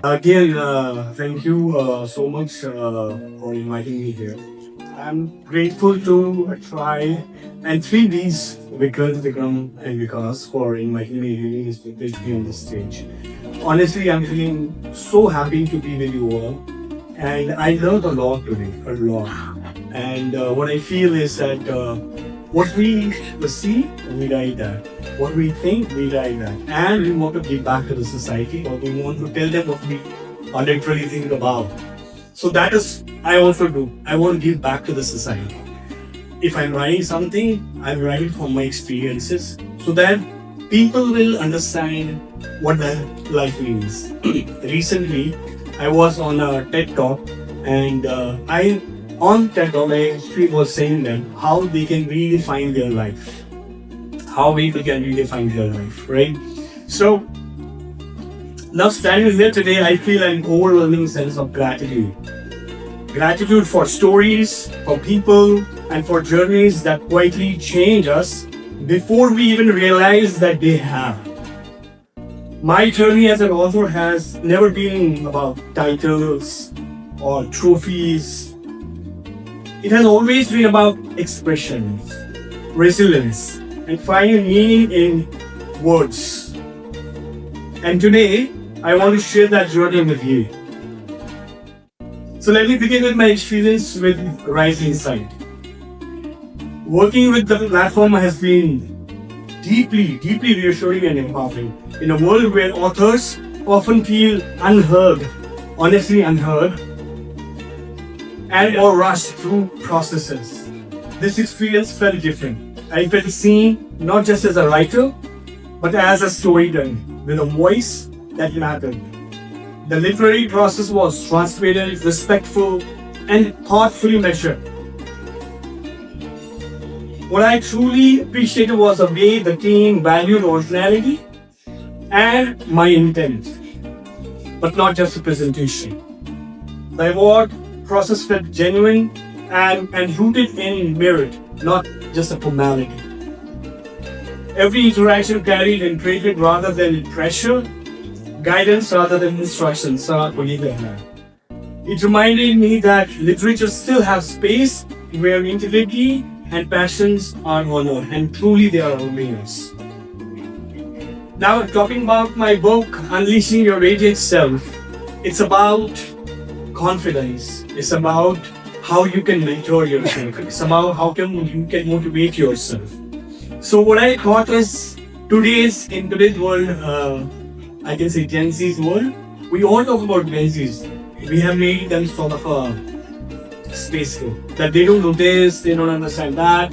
Again, thank you so much for inviting me here. I'm grateful to try and three Ds, Vikram, and Vikas, for inviting me really especially on this stage. Honestly, I'm feeling so happy to be with you all, and I learned a lot today, a lot. And what I feel is that what we see, we write that. What we think, we write that. And we want to give back to the society, or we want to tell them what we are literally thinking about. So that is, I also do. I want to give back to the society. If I'm writing something, I'm writing from my experiences so that people will understand what the life means. Recently, I was on a TED Talk, and I on TED Talk I actually was saying them how they can redefine their life, how people can redefine their life, right? So now standing here today, I feel an overwhelming sense of gratitude. Gratitude for stories, for people, and for journeys that quietly change us before we even realize that they have. My journey as an author has never been about titles or trophies. It has always been about expression, resilience, and finding meaning in words. And today, I want to share that journey with you. So let me begin with my experience with Rise Inside. Working with the platform has been deeply reassuring and empowering. In a world where authors often feel unheard, honestly unheard, and or rushed through processes, this experience felt different. I felt seen not just as a writer, but as a storyteller with a voice that mattered. The literary process was transparent, respectful, and thoughtfully measured. What I truly appreciated was the way the team valued originality and my intent, but not just the presentation. The award process felt genuine and rooted in merit, not just a formality. Every interaction carried encouragement rather than pressure, guidance rather than instructions. It reminded me that literature still has space where integrity and passions are honored, and truly they are winners. Now, talking about my book, Unleashing Your Radiant Self, it's about confidence. It's about how you can mentor yourself. It's about how you can motivate yourself. So what I thought is in today's world, I can say Gen Z's world, we all talk about Gen Z's. We have made them sort of a spaceful. That they don't know this, they don't understand that.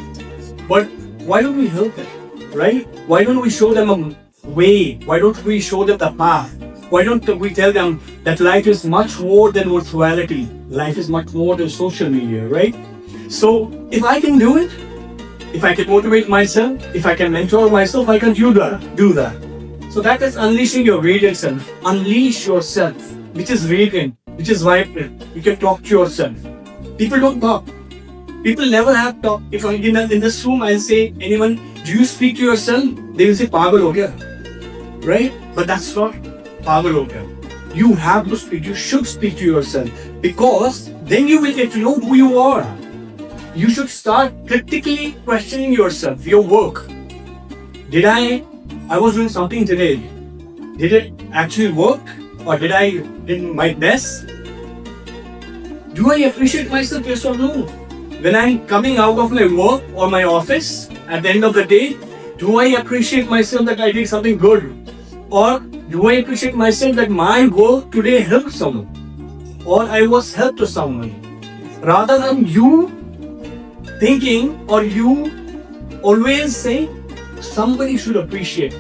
But why don't we help them, right? Why don't we show them a way? Why don't we show them the path? Why don't we tell them that life is much more than virtuality? Life is much more than social media, right? So if I can do it, if I can motivate myself, if I can mentor myself, I can do that. So that is unleashing your radiant self. Unleash yourself, which is radiant, which is vibrant. You can talk to yourself. People don't talk. People never have talk. If I'm in this room, I'll say, anyone, do you speak to yourself? They will say, pagal ho gaya. Right? But that's not pagal ho gaya. You have to speak. You should speak to yourself, because then you will get to know who you are. You should start critically questioning yourself, your work. I was doing something today. Did it actually work? Or did I do my best? Do I appreciate myself, yes or no? When I'm coming out of my work or my office at the end of the day, do I appreciate myself that I did something good? Or do I appreciate myself that my work today helped someone? Or I was help to someone? Rather than you thinking, or you always say, somebody should appreciate.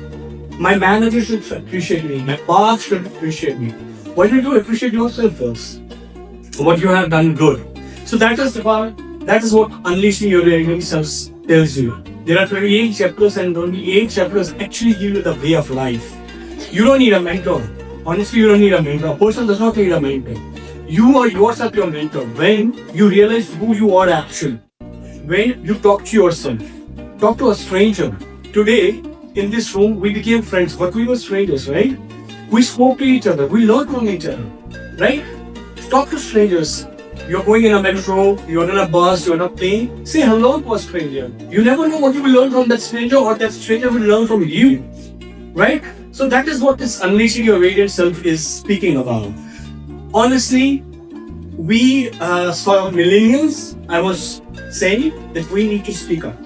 My manager should appreciate me. My boss should appreciate me. Why don't you appreciate yourself first? What you have done good. So that is what Unleashing Your Radiant Self tells you. There are 28 chapters, and only 8 chapters actually give you the way of life. You don't need a mentor. Honestly, you don't need a mentor. A person does not need a mentor. You are yourself your mentor. When you realize who you are actually. When you talk to yourself. Talk to a stranger. Today, in this room, we became friends, but we were strangers, right? We spoke to each other. We learned from each other. Right? Talk to strangers. You're going in a metro, you're in a bus, you're in a plane. Say hello to a stranger. You never know what you will learn from that stranger or that stranger will learn from you. Right? So that is what this unleashing your radiant self is speaking about. Honestly, we for millennials, I was saying that we need to speak up.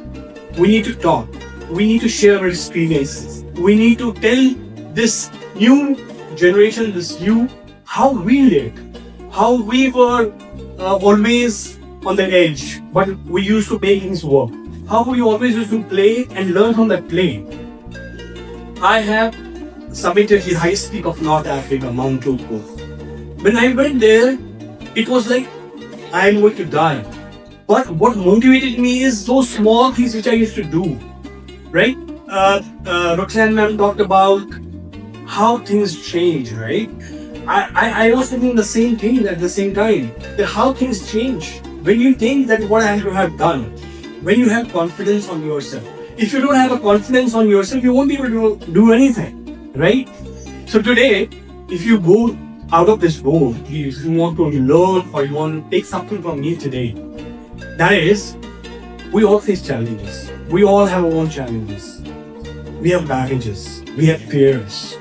We need to talk. We need to share our experiences. We need to tell this new generation, this you, how we lived, how we were always on the edge, but we used to make things work. How we always used to play and learn from that play. I have submitted the highest peak of North Africa, Mount Togo. When I went there, it was like I'm going to die. But what motivated me is those small things which I used to do. Right? Roxanne ma'am talked about how things change, right? I was thinking the same thing at the same time. That how things change. When you think that what I have done, when you have confidence on yourself. If you don't have a confidence on yourself, you won't be able to do anything, right? So today, if you go out of this road, if you want to learn or you want to take something from me today, that is, we all face challenges. We all have our own challenges. We have baggages. We have fears.